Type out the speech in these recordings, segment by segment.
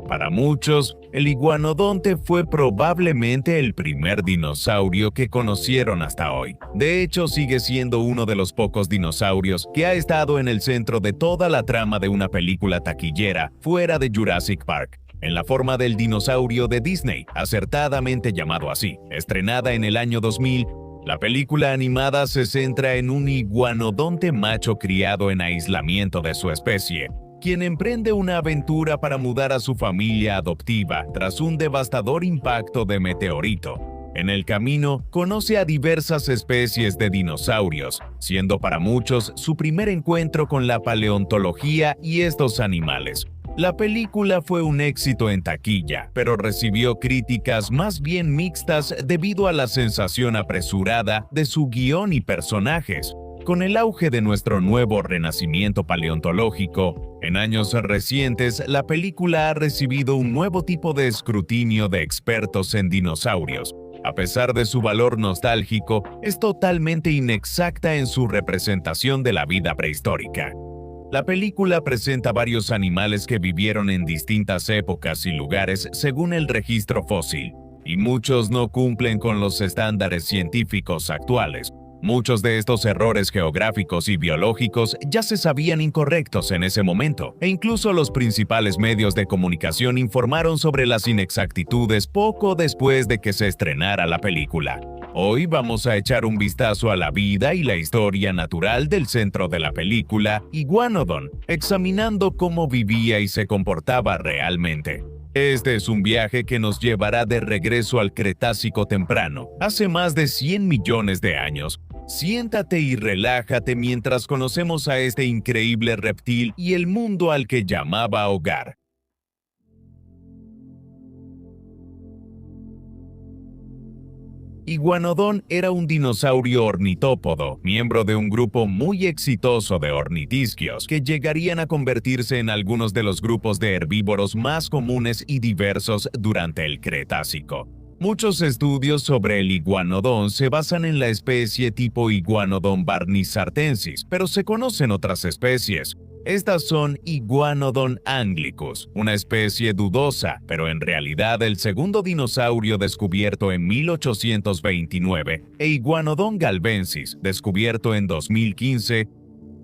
Para muchos, el iguanodonte fue probablemente el primer dinosaurio que conocieron hasta hoy. De hecho, sigue siendo uno de los pocos dinosaurios que ha estado en el centro de toda la trama de una película taquillera fuera de Jurassic Park, en la forma del dinosaurio de Disney, acertadamente llamado así. Estrenada en el año 2000, la película animada se centra en un iguanodonte macho criado en aislamiento de su especie, quien emprende una aventura para mudar a su familia adoptiva tras un devastador impacto de meteorito. En el camino, conoce a diversas especies de dinosaurios, siendo para muchos su primer encuentro con la paleontología y estos animales. La película fue un éxito en taquilla, pero recibió críticas más bien mixtas debido a la sensación apresurada de su guión y personajes. Con el auge de nuestro nuevo renacimiento paleontológico, en años recientes la película ha recibido un nuevo tipo de escrutinio de expertos en dinosaurios. A pesar de su valor nostálgico, es totalmente inexacta en su representación de la vida prehistórica. La película presenta varios animales que vivieron en distintas épocas y lugares según el registro fósil, y muchos no cumplen con los estándares científicos actuales. Muchos de estos errores geográficos y biológicos ya se sabían incorrectos en ese momento, e incluso los principales medios de comunicación informaron sobre las inexactitudes poco después de que se estrenara la película. Hoy vamos a echar un vistazo a la vida y la historia natural del centro de la película, Iguanodon, examinando cómo vivía y se comportaba realmente. Este es un viaje que nos llevará de regreso al Cretácico temprano, hace más de 100 millones de años. Siéntate y relájate mientras conocemos a este increíble reptil y el mundo al que llamaba hogar. Iguanodon era un dinosaurio ornitópodo, miembro de un grupo muy exitoso de ornitisquios, que llegarían a convertirse en algunos de los grupos de herbívoros más comunes y diversos durante el Cretácico. Muchos estudios sobre el Iguanodon se basan en la especie tipo Iguanodon barnisartensis, pero se conocen otras especies. Estas son Iguanodon anglicus, una especie dudosa, pero en realidad el segundo dinosaurio descubierto en 1829, e Iguanodon galvensis, descubierto en 2015.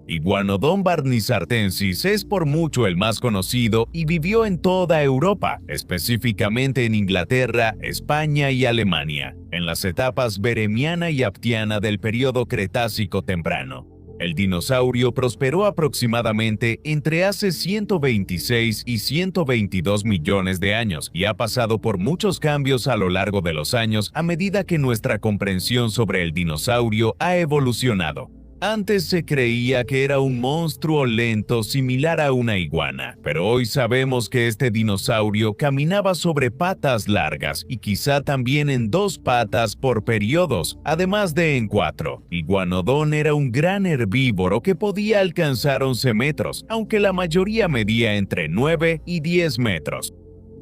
Iguanodon barnisartensis es por mucho el más conocido y vivió en toda Europa, específicamente en Inglaterra, España y Alemania, en las etapas beremiana y aptiana del período Cretácico temprano. El dinosaurio prosperó aproximadamente entre hace 126 y 122 millones de años y ha pasado por muchos cambios a lo largo de los años a medida que nuestra comprensión sobre el dinosaurio ha evolucionado. Antes se creía que era un monstruo lento similar a una iguana, pero hoy sabemos que este dinosaurio caminaba sobre patas largas y quizá también en 2 patas por periodos, además de en 4. Iguanodon era un gran herbívoro que podía alcanzar 11 metros, aunque la mayoría medía entre 9 y 10 metros.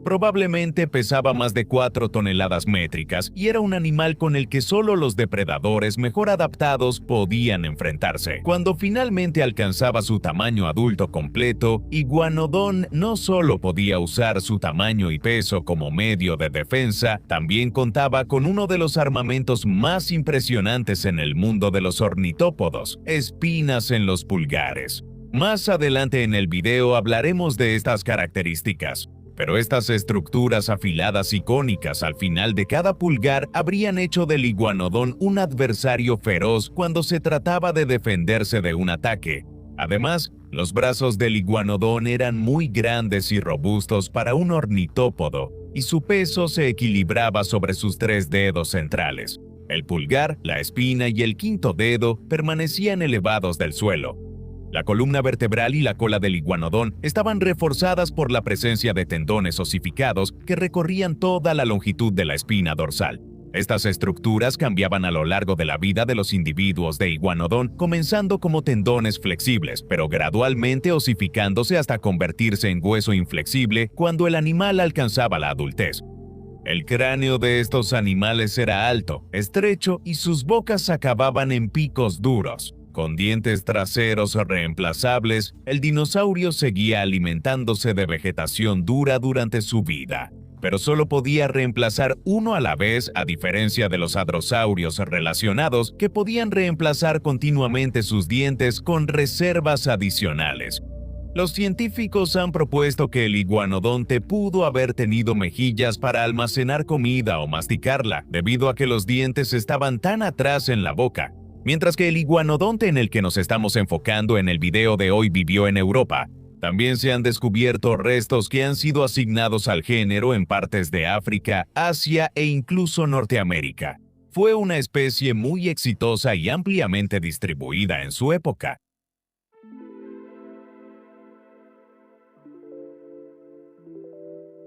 Probablemente pesaba más de 4 toneladas métricas y era un animal con el que solo los depredadores mejor adaptados podían enfrentarse. Cuando finalmente alcanzaba su tamaño adulto completo, Iguanodon no solo podía usar su tamaño y peso como medio de defensa, también contaba con uno de los armamentos más impresionantes en el mundo de los ornitópodos: espinas en los pulgares. Más adelante en el video hablaremos de estas características. Pero estas estructuras afiladas y cónicas al final de cada pulgar habrían hecho del Iguanodon un adversario feroz cuando se trataba de defenderse de un ataque. Además, los brazos del Iguanodon eran muy grandes y robustos para un ornitópodo, y su peso se equilibraba sobre sus 3 dedos centrales. El pulgar, la espina y el 5.º dedo permanecían elevados del suelo. La columna vertebral y la cola del Iguanodon estaban reforzadas por la presencia de tendones osificados que recorrían toda la longitud de la espina dorsal. Estas estructuras cambiaban a lo largo de la vida de los individuos de Iguanodon, comenzando como tendones flexibles, pero gradualmente osificándose hasta convertirse en hueso inflexible cuando el animal alcanzaba la adultez. El cráneo de estos animales era alto, estrecho y sus bocas acababan en picos duros. Con dientes traseros reemplazables, el dinosaurio seguía alimentándose de vegetación dura durante su vida, pero solo podía reemplazar uno a la vez, a diferencia de los hadrosaurios relacionados que podían reemplazar continuamente sus dientes con reservas adicionales. Los científicos han propuesto que el iguanodonte pudo haber tenido mejillas para almacenar comida o masticarla, debido a que los dientes estaban tan atrás en la boca. Mientras que el iguanodonte en el que nos estamos enfocando en el video de hoy vivió en Europa, también se han descubierto restos que han sido asignados al género en partes de África, Asia e incluso Norteamérica. Fue una especie muy exitosa y ampliamente distribuida en su época.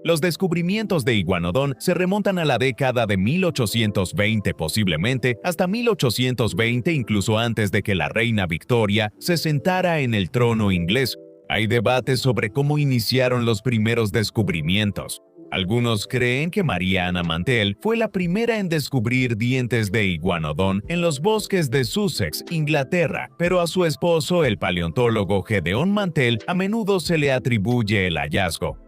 Los descubrimientos de Iguanodon se remontan a la década de 1820 posiblemente hasta 1820, incluso antes de que la reina Victoria se sentara en el trono inglés. Hay debates sobre cómo iniciaron los primeros descubrimientos. Algunos creen que María Ana Mantell fue la primera en descubrir dientes de Iguanodon en los bosques de Sussex, Inglaterra, pero a su esposo, el paleontólogo Gedeon Mantell, a menudo se le atribuye el hallazgo.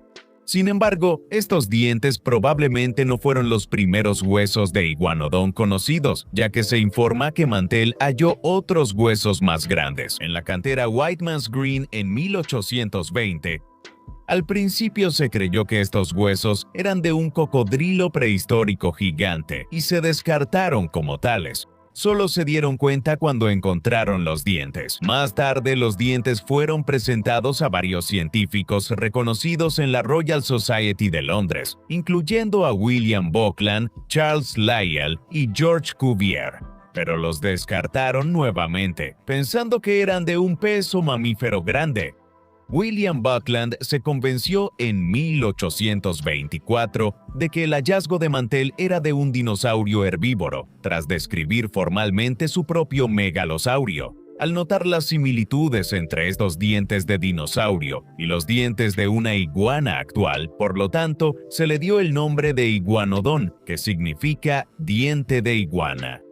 Sin embargo, estos dientes probablemente no fueron los primeros huesos de Iguanodon conocidos, ya que se informa que Mantell halló otros huesos más grandes en la cantera Whiteman's Green en 1820. Al principio se creyó que estos huesos eran de un cocodrilo prehistórico gigante y se descartaron como tales. Solo se dieron cuenta cuando encontraron los dientes. Más tarde, los dientes fueron presentados a varios científicos reconocidos en la Royal Society de Londres, incluyendo a William Buckland, Charles Lyell y George Cuvier, pero los descartaron nuevamente, pensando que eran de un peso mamífero grande. William Buckland se convenció en 1824 de que el hallazgo de Mantell era de un dinosaurio herbívoro, tras describir formalmente su propio megalosaurio. Al notar las similitudes entre estos dientes de dinosaurio y los dientes de una iguana actual, por lo tanto, se le dio el nombre de Iguanodon, que significa diente de iguana.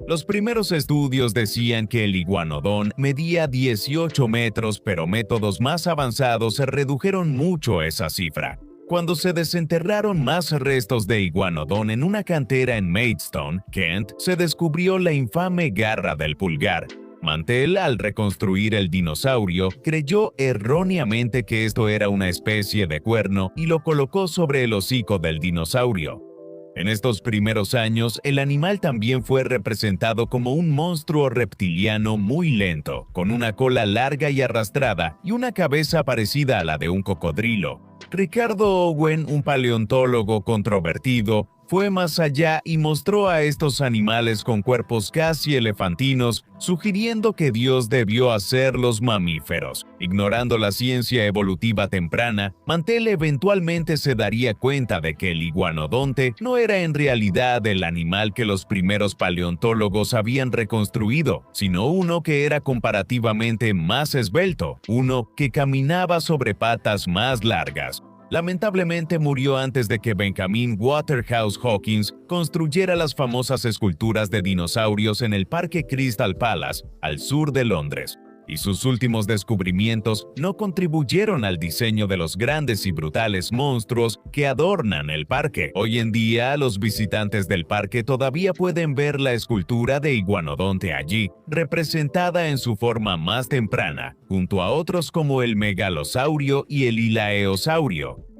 Los primeros estudios decían que el Iguanodon medía 18 metros, pero métodos más avanzados redujeron mucho esa cifra. Cuando se desenterraron más restos de Iguanodon en una cantera en Maidstone, Kent, se descubrió la infame garra del pulgar. Mantell, al reconstruir el dinosaurio, creyó erróneamente que esto era una especie de cuerno y lo colocó sobre el hocico del dinosaurio. En estos primeros años, el animal también fue representado como un monstruo reptiliano muy lento, con una cola larga y arrastrada y una cabeza parecida a la de un cocodrilo. Ricardo Owen, un paleontólogo controvertido, fue más allá y mostró a estos animales con cuerpos casi elefantinos, sugiriendo que Dios debió hacerlos mamíferos. Ignorando la ciencia evolutiva temprana, Mantell eventualmente se daría cuenta de que el iguanodonte no era en realidad el animal que los primeros paleontólogos habían reconstruido, sino uno que era comparativamente más esbelto, uno que caminaba sobre patas más largas. Lamentablemente murió antes de que Benjamin Waterhouse Hawkins construyera las famosas esculturas de dinosaurios en el Parque Crystal Palace, al sur de Londres, y sus últimos descubrimientos no contribuyeron al diseño de los grandes y brutales monstruos que adornan el parque. Hoy en día, los visitantes del parque todavía pueden ver la escultura de Iguanodonte allí, representada en su forma más temprana, junto a otros como el megalosaurio y el hilaeosaurio.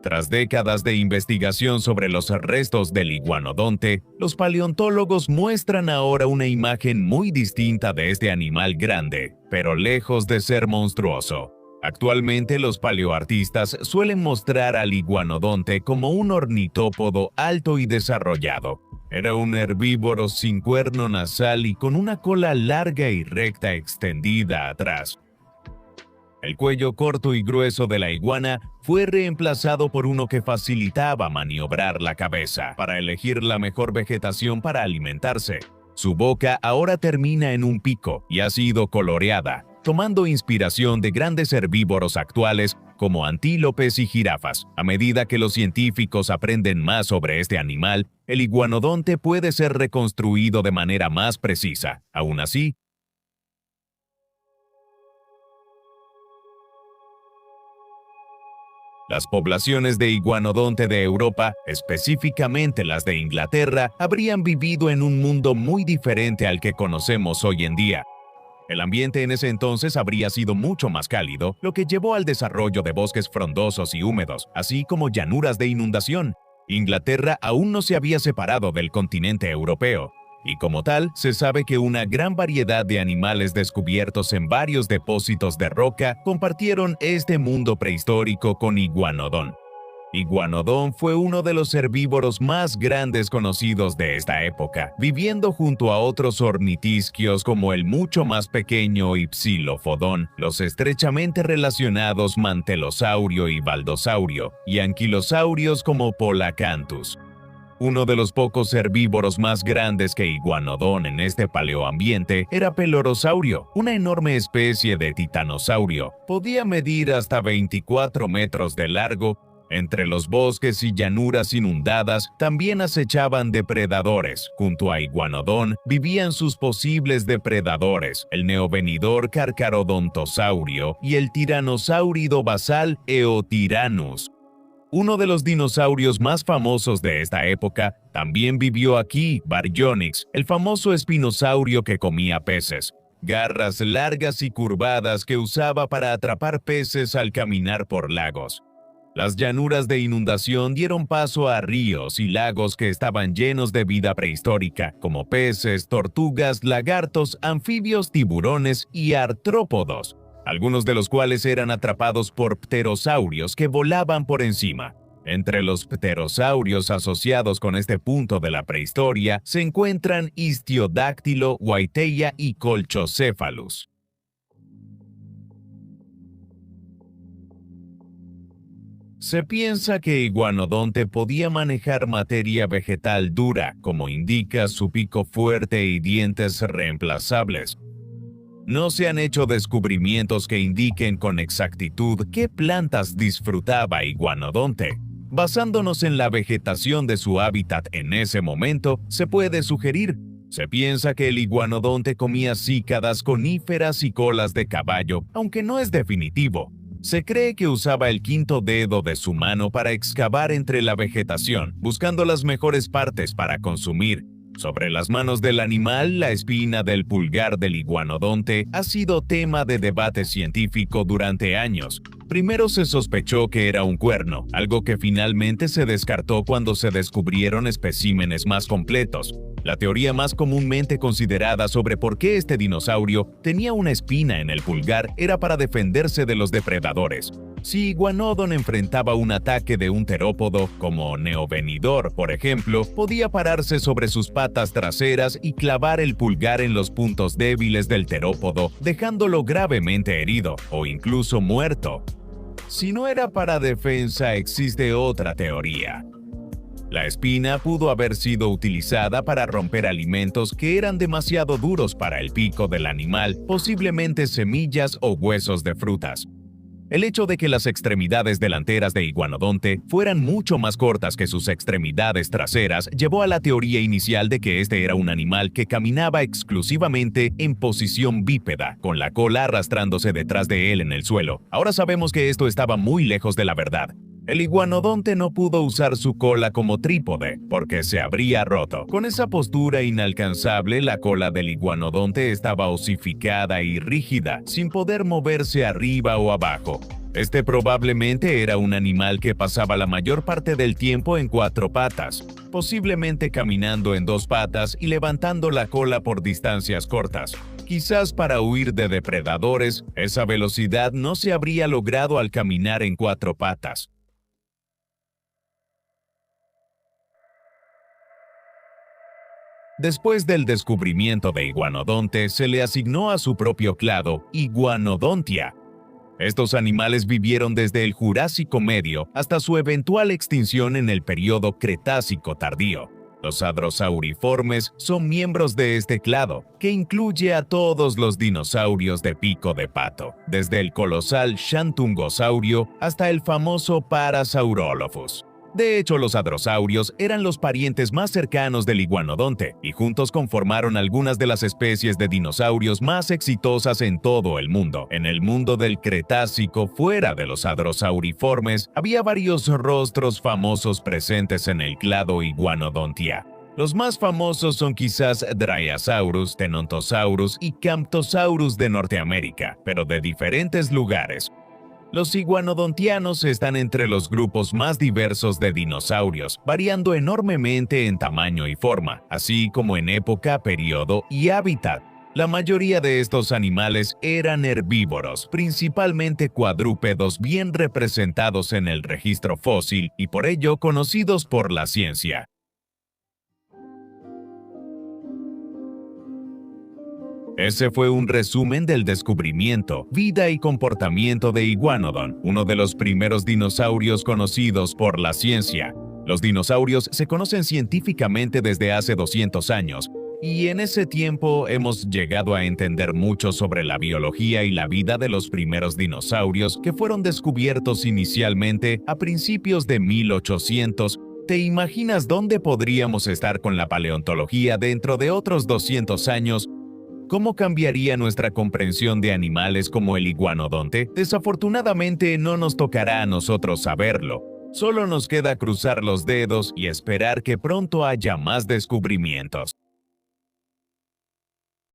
Tras décadas de investigación sobre los restos del iguanodonte, los paleontólogos muestran ahora una imagen muy distinta de este animal grande, pero lejos de ser monstruoso. Actualmente los paleoartistas suelen mostrar al iguanodonte como un ornitópodo alto y desarrollado. Era un herbívoro sin cuerno nasal y con una cola larga y recta extendida atrás. El cuello corto y grueso de la iguana fue reemplazado por uno que facilitaba maniobrar la cabeza para elegir la mejor vegetación para alimentarse. Su boca ahora termina en un pico y ha sido coloreada, tomando inspiración de grandes herbívoros actuales como antílopes y jirafas. A medida que los científicos aprenden más sobre este animal, el iguanodonte puede ser reconstruido de manera más precisa. Aún así, Las poblaciones de iguanodonte de Europa, específicamente las de Inglaterra, habrían vivido en un mundo muy diferente al que conocemos hoy en día. El ambiente en ese entonces habría sido mucho más cálido, lo que llevó al desarrollo de bosques frondosos y húmedos, así como llanuras de inundación. Inglaterra aún no se había separado del continente europeo, y como tal, se sabe que una gran variedad de animales descubiertos en varios depósitos de roca compartieron este mundo prehistórico con Iguanodon. Iguanodon fue uno de los herbívoros más grandes conocidos de esta época, viviendo junto a otros ornitisquios como el mucho más pequeño Hypsilophodon, los estrechamente relacionados Mantelosaurio y Baldosaurio, y anquilosaurios como Polacanthus. Uno de los pocos herbívoros más grandes que Iguanodon en este paleoambiente era Pelorosaurio, una enorme especie de titanosaurio. Podía medir hasta 24 metros de largo. Entre los bosques y llanuras inundadas también acechaban depredadores. Junto a Iguanodon vivían sus posibles depredadores, el neovenidor Carcharodontosaurio y el tiranosaurio basal Eotyrannus. Uno de los dinosaurios más famosos de esta época también vivió aquí, Baryonyx, el famoso espinosaurio que comía peces. Garras largas y curvadas que usaba para atrapar peces al caminar por lagos. Las llanuras de inundación dieron paso a ríos y lagos que estaban llenos de vida prehistórica, como peces, tortugas, lagartos, anfibios, tiburones y artrópodos, algunos de los cuales eran atrapados por pterosaurios que volaban por encima. Entre los pterosaurios asociados con este punto de la prehistoria se encuentran Histiodáctilo, Whyteia y Colchocephalus. Se piensa que Iguanodonte podía manejar materia vegetal dura, como indica su pico fuerte y dientes reemplazables. No se han hecho descubrimientos que indiquen con exactitud qué plantas disfrutaba Iguanodonte. Basándonos en la vegetación de su hábitat en ese momento, se puede sugerir. Se piensa que el Iguanodonte comía cícadas, coníferas y colas de caballo, aunque no es definitivo. Se cree que usaba el quinto dedo de su mano para excavar entre la vegetación, buscando las mejores partes para consumir. Sobre las manos del animal, la espina del pulgar del Iguanodonte ha sido tema de debate científico durante años. Primero se sospechó que era un cuerno, algo que finalmente se descartó cuando se descubrieron especímenes más completos. La teoría más comúnmente considerada sobre por qué este dinosaurio tenía una espina en el pulgar era para defenderse de los depredadores. Si Iguanodon enfrentaba un ataque de un terópodo, como Neovenidor, por ejemplo, podía pararse sobre sus patas traseras y clavar el pulgar en los puntos débiles del terópodo, dejándolo gravemente herido o incluso muerto. Si no era para defensa, existe otra teoría. La espina pudo haber sido utilizada para romper alimentos que eran demasiado duros para el pico del animal, posiblemente semillas o huesos de frutas. El hecho de que las extremidades delanteras de Iguanodonte fueran mucho más cortas que sus extremidades traseras llevó a la teoría inicial de que este era un animal que caminaba exclusivamente en posición bípeda, con la cola arrastrándose detrás de él en el suelo. Ahora sabemos que esto estaba muy lejos de la verdad. El Iguanodonte no pudo usar su cola como trípode, porque se habría roto. Con esa postura inalcanzable, la cola del Iguanodonte estaba osificada y rígida, sin poder moverse arriba o abajo. Este probablemente era un animal que pasaba la mayor parte del tiempo en cuatro patas, posiblemente caminando en dos patas y levantando la cola por distancias cortas. Quizás para huir de depredadores, esa velocidad no se habría logrado al caminar en cuatro patas. Después del descubrimiento de Iguanodonte, se le asignó a su propio clado Iguanodontia. Estos animales vivieron desde el Jurásico Medio hasta su eventual extinción en el período Cretácico tardío. Los hadrosauriformes son miembros de este clado, que incluye a todos los dinosaurios de pico de pato, desde el colosal Xantungosaurio hasta el famoso Parasaurolophus. De hecho, los hadrosaurios eran los parientes más cercanos del iguanodonte y juntos conformaron algunas de las especies de dinosaurios más exitosas en todo el mundo. En el mundo del Cretácico, fuera de los hadrosauriformes, había varios rostros famosos presentes en el clado Iguanodontia. Los más famosos son quizás Dryas-saurus, Tenontosaurus y Camptosaurus de Norteamérica, pero de diferentes lugares. Los iguanodontianos están entre los grupos más diversos de dinosaurios, variando enormemente en tamaño y forma, así como en época, periodo y hábitat. La mayoría de estos animales eran herbívoros, principalmente cuadrúpedos bien representados en el registro fósil y por ello conocidos por la ciencia. Ese fue un resumen del descubrimiento, vida y comportamiento de Iguanodon, uno de los primeros dinosaurios conocidos por la ciencia. Los dinosaurios se conocen científicamente desde hace 200 años, y en ese tiempo hemos llegado a entender mucho sobre la biología y la vida de los primeros dinosaurios que fueron descubiertos inicialmente a principios de 1800. ¿Te imaginas dónde podríamos estar con la paleontología dentro de otros 200 años? ¿Cómo cambiaría nuestra comprensión de animales como el iguanodonte? Desafortunadamente no nos tocará a nosotros saberlo. Solo nos queda cruzar los dedos y esperar que pronto haya más descubrimientos.